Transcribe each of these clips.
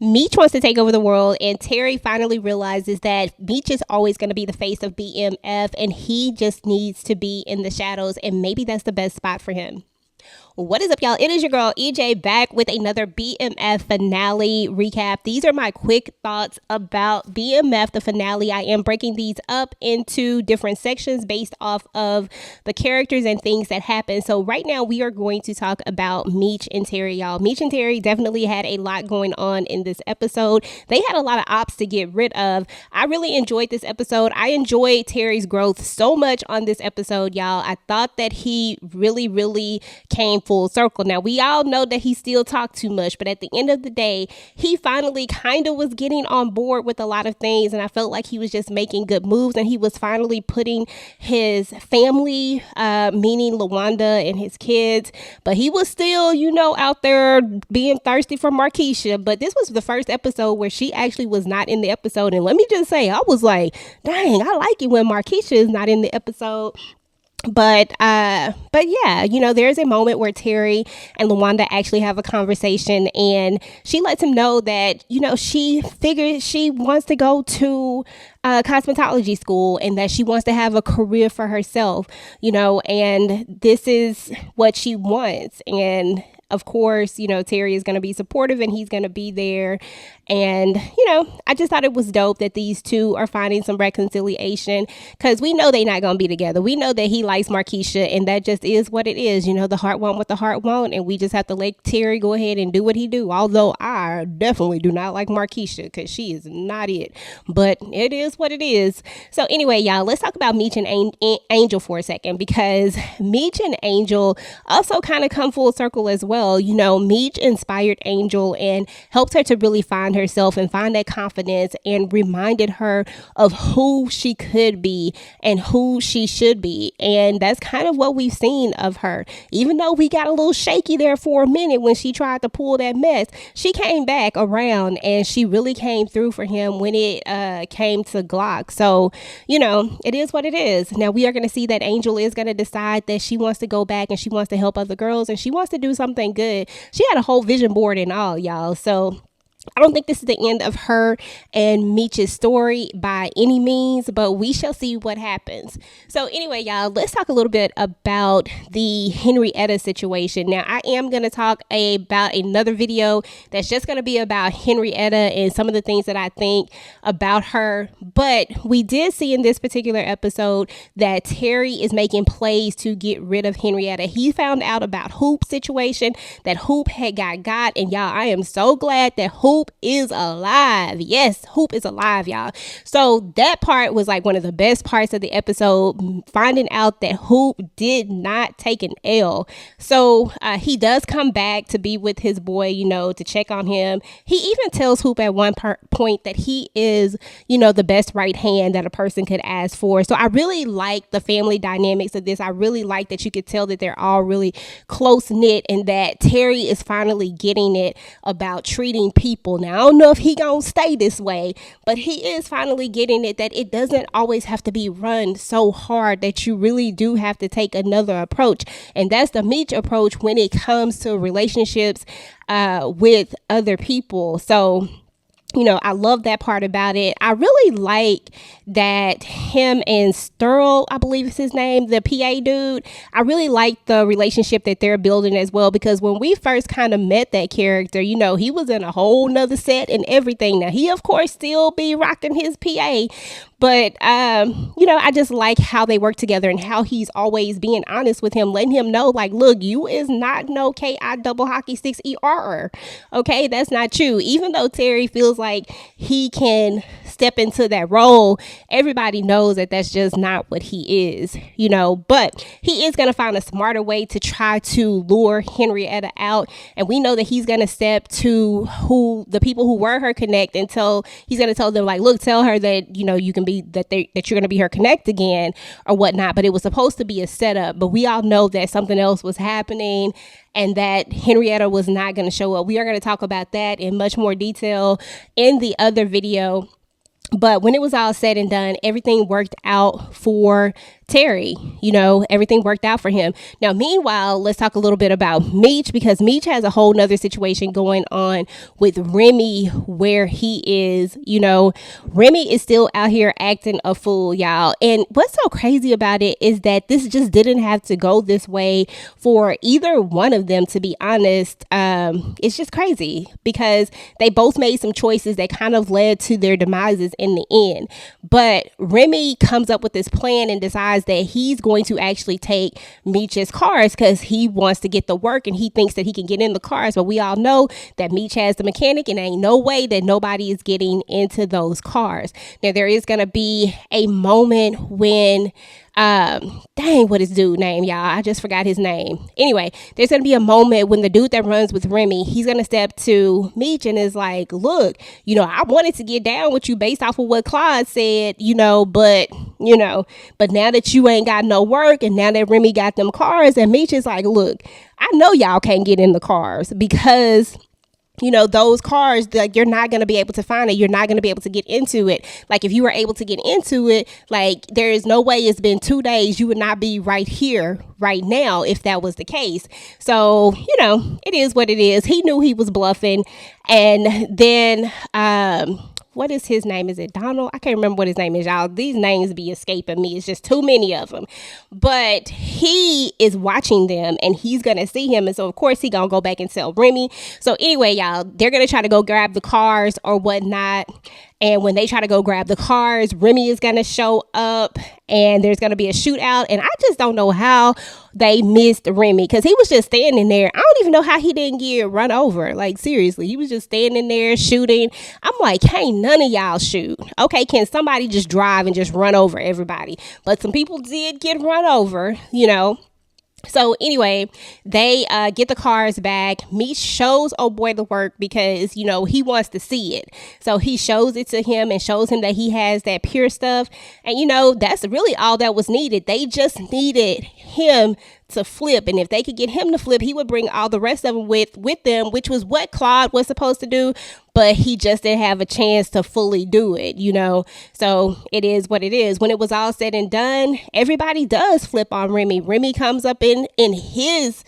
MEECH wants to take over the world, and Terry finally realizes that MEECH is always going to be the face of BMF, and he just needs to be in the shadows, and maybe that's the best spot for him. What is up, y'all? It is your girl EJ back with another BMF finale recap. These are my quick thoughts about BMF, the finale. I am breaking these up into different sections based off of the characters and things that happen. So right now we are going to talk about MEECH and Terry, y'all. MEECH and Terry definitely had a lot going on in this episode. They had a lot of ops to get rid of. I really enjoyed this episode. I enjoyed Terry's growth so much on this episode, y'all. I thought that he really came full circle. Now, we all know that he still talked too much, but at the end of the day, he finally kind of was getting on board with a lot of things, and I felt like he was just making good moves, and he was finally putting his family, meaning Lawanda and his kids, but he was still, out there being thirsty for Markeisha. But this was the first episode where she actually was not in the episode, and let me just say, I was like, dang, I like it when Markeisha is not in the episode. But yeah, there's a moment where Terry and Lawanda actually have a conversation, and she lets him know that, she figures she wants to go to cosmetology school and that she wants to have a career for herself, and this is what she wants. And of course, Terry is going to be supportive and he's going to be there. And, I just thought it was dope that these two are finding some reconciliation, because we know they're not going to be together. We know that he likes Markeisha, and that just is what it is. The heart want what the heart want, and we just have to let Terry go ahead and do what he do. Although I definitely do not like Markeisha, because she is not it. But it is what it is. So anyway, y'all, let's talk about MEECH and Angel for a second, because MEECH and Angel also kind of come full circle as well. MEECH inspired Angel and helped her to really find herself and find that confidence, and reminded her of who she could be and who she should be. And that's kind of what we've seen of her. Even though we got a little shaky there for a minute when she tried to pull that mess, she came back around and she really came through for him when it came to Glock. So, it is what it is. Now we are going to see that Angel is going to decide that she wants to go back and she wants to help other girls and she wants to do something good. She had a whole vision board and all, y'all. So I don't think this is the end of her and MEECH's story by any means, but we shall see what happens. So anyway, y'all, let's talk a little bit about the Henrietta situation. Now, I am going to talk about another video that's just going to be about Henrietta and some of the things that I think about her. But we did see in this particular episode that Terry is making plays to get rid of Henrietta. He found out about Hoop's situation, that Hoop had got, and y'all, I am so glad that Hoop is alive. Yes, Hoop is alive, y'all. So that part was like one of the best parts of the episode, finding out that Hoop did not take an L. So he does come back to be with his boy, to check on him. He even tells Hoop at one point that he is, the best right hand that a person could ask for. So I really like the family dynamics of this. I really like that you could tell that they're all really close knit, and that Terry is finally getting it about treating people. Now, I don't know if he gonna stay this way, but he is finally getting it that it doesn't always have to be run so hard, that you really do have to take another approach. And that's the MEECH approach when it comes to relationships with other people. So I love that part about it. I really like that him and Sterl, I believe is his name, the PA dude, I really like the relationship that they're building as well, because when we first kind of met that character, he was in a whole nother set and everything. Now, he, of course, still be rocking his PA, but, I just like how they work together and how he's always being honest with him, letting him know, like, look, you is not no KI double hockey 6 ER. Okay, that's not you. Even though Terry feels like he can step into that role, everybody knows that that's just not what he is, but he is going to find a smarter way to try to lure Henrietta out. And we know that he's going to step to the people who were her connect, and he's going to tell them, like, look, tell her that, you can be, that you're going to be her connect again or whatnot. But it was supposed to be a setup, but we all know that something else was happening and that Henrietta was not going to show up. We are going to talk about that in much more detail in the other video. But when it was all said and done, everything worked out for Terry. Everything worked out for him. Now, meanwhile, let's talk a little bit about MEECH, because MEECH has a whole nother situation going on with Remy, where he is, Remy is still out here acting a fool, y'all. And what's so crazy about it is that this just didn't have to go this way for either one of them, to be honest. It's just crazy because they both made some choices that kind of led to their demises in the end. But Remy comes up with this plan and decides that he's going to actually take MEECH's cars because he wants to get the work and he thinks that he can get in the cars. But we all know that MEECH has the mechanic and ain't no way that nobody is getting into those cars. Now, there is going to be a moment when what is dude name, y'all? I just forgot his name. Anyway, there's going to be a moment when the dude that runs with Remy, he's going to step to MEECH and is like, look, I wanted to get down with you based off of what Claude said, but now that you ain't got no work and now that Remy got them cars, and MEECH is like, look, I know y'all can't get in the cars because those cars, like, you're not going to be able to find it. You're not going to be able to get into it. Like, if you were able to get into it, like, there is no way it's been 2 days. You would not be right here right now if that was the case. So, it is what it is. He knew he was bluffing. And then, what is his name? Is it Donald? I can't remember what his name is, y'all. These names be escaping me. It's just too many of them. But he is watching them and he's going to see him. And so, of course, he going to go back and tell Remy. So anyway, y'all, they're going to try to go grab the cars or whatnot. And when they try to go grab the cars, Remy is going to show up and there's going to be a shootout. And I just don't know how they missed Remy because he was just standing there. I don't even know how he didn't get run over. Like, seriously, he was just standing there shooting. I'm like, can't none of y'all shoot. Okay, can somebody just drive and just run over everybody? But some people did get run over, So anyway, they get the cars back. MEECH shows old boy the work because, he wants to see it. So he shows it to him and shows him that he has that pure stuff. And, that's really all that was needed. They just needed him to flip. And if they could get him to flip, he would bring all the rest of them with them, which was what Claude was supposed to do. But he just didn't have a chance to fully do it, So it is what it is. When it was all said and done, everybody does flip on Remy. Remy comes up in his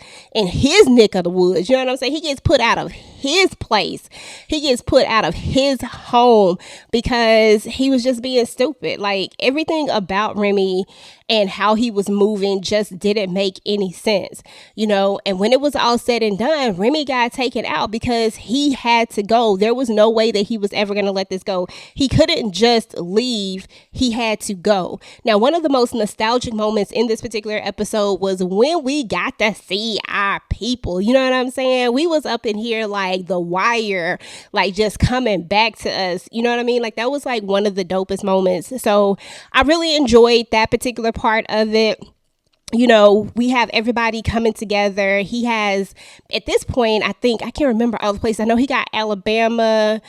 neck of the woods. You know what I'm saying? He gets put out of his place. He gets put out of his home because he was just being stupid. Like, everything about Remy and how he was moving just didn't make any sense, and when it was all said and done, Remy got taken out because he had to go. There was no way that he was ever going to let this go. He couldn't just leave. He had to go. Now, one of the most nostalgic moments in this particular episode was when we got to see our people. You know what I'm saying? We was up in here like The Wire, like just coming back to us. You know what I mean? Like, that was like one of the dopest moments. So I really enjoyed that particular part of it. We have everybody coming together. He has, at this point, I can't remember all the places. I know he got Alabama.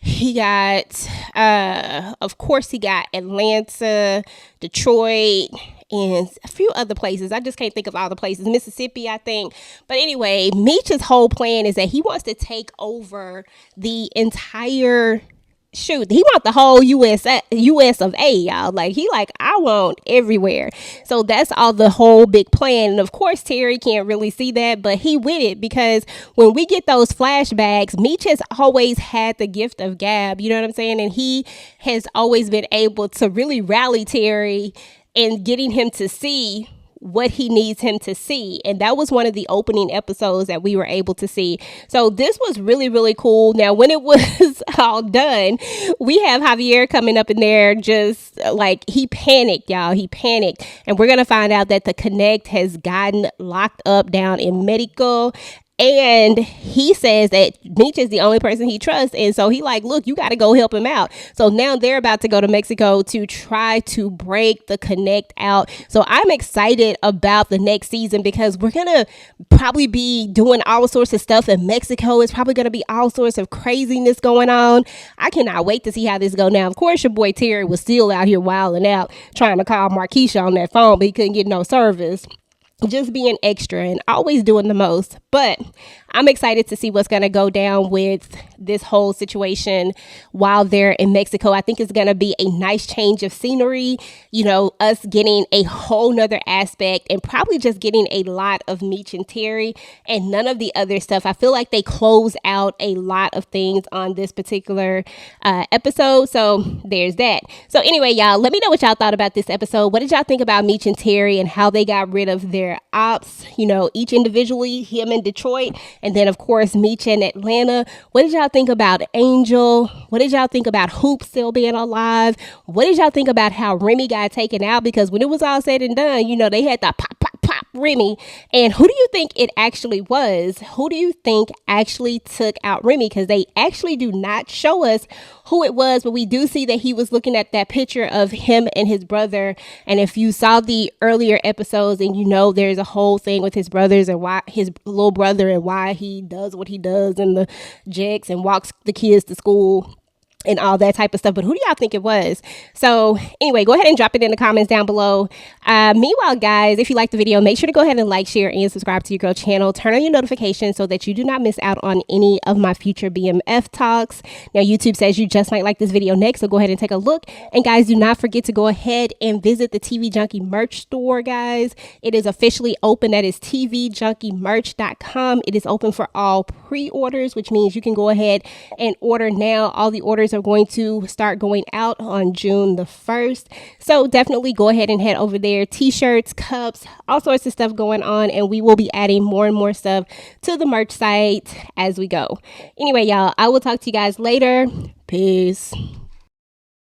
He got, of course, he got Atlanta, Detroit, and a few other places. I just can't think of all the places. Mississippi, I think. But anyway, MEECH's whole plan is that he wants to take over the entire he want the whole US of A, y'all. Like, I want everywhere. So that's all the whole big plan. And of course, Terry can't really see that, but he with it because when we get those flashbacks, MEECH has always had the gift of gab. You know what I'm saying? And he has always been able to really rally Terry and getting him to see what he needs him to see. And that was one of the opening episodes that we were able to see. So this was really, really cool. Now, when it was all done, we have Javier coming up in there just like, he panicked, y'all. He panicked. And we're going to find out that the Connect has gotten locked up down in Medical. And he says that MEECH is the only person he trusts. And so he like, look, you got to go help him out. So now they're about to go to Mexico to try to break the Connect out. So I'm excited about the next season because we're going to probably be doing all sorts of stuff in Mexico. It's probably going to be all sorts of craziness going on. I cannot wait to see how this goes. Now, of course, your boy Terry was still out here wilding out, trying to call Marquisha on that phone, but he couldn't get no service. just being extra and always doing the most. But I'm excited to see what's going to go down with this whole situation while they're in Mexico. I think it's going to be a nice change of scenery, you know, us getting a whole nother aspect and probably just getting a lot of Meech and Terry and none of the other stuff. I feel like they close out a lot of things on this particular episode. So there's that. So anyway, y'all, let me know what y'all thought about this episode. What did y'all think about Meech and Terry and how they got rid of their ops, you know, each individually, him in Detroit, and then of course Meech in Atlanta? What did y'all think about Angel? What did y'all think about Hoop still being alive? What did y'all think about how Remy got taken out? Because when it was all said and done, you know, they had the pop Remy. And who do you think it actually was? Who do you think actually took out Remy? Because they actually do not show us who it was, but we do see that he was looking at that picture of him and his brother. And if you saw the earlier episodes, and you know there's a whole thing with his brothers and why his little brother and why he does what he does and the jigs and walks the kids to school and all that type of stuff. But who do y'all think it was? So anyway, go ahead and drop it in the comments down below. Meanwhile, guys, if you like the video, make sure to go ahead and like, share, and subscribe to your girl channel. Turn on your notifications so that you do not miss out on any of my future BMF talks. Now, YouTube says you just might like this video next, so go ahead and take a look. And guys, do not forget to go ahead and visit the TV Junkie merch store, guys. It is officially open. That is tvjunkiemerch.com. It is open for all pre-orders, which means you can go ahead and order now. All the orders are going to start going out on June the 1st. So definitely go ahead and head over there. T-shirts, cups, all sorts of stuff going on. And we will be adding more and more stuff to the merch site as we go. Anyway, y'all, I will talk to you guys later. Peace.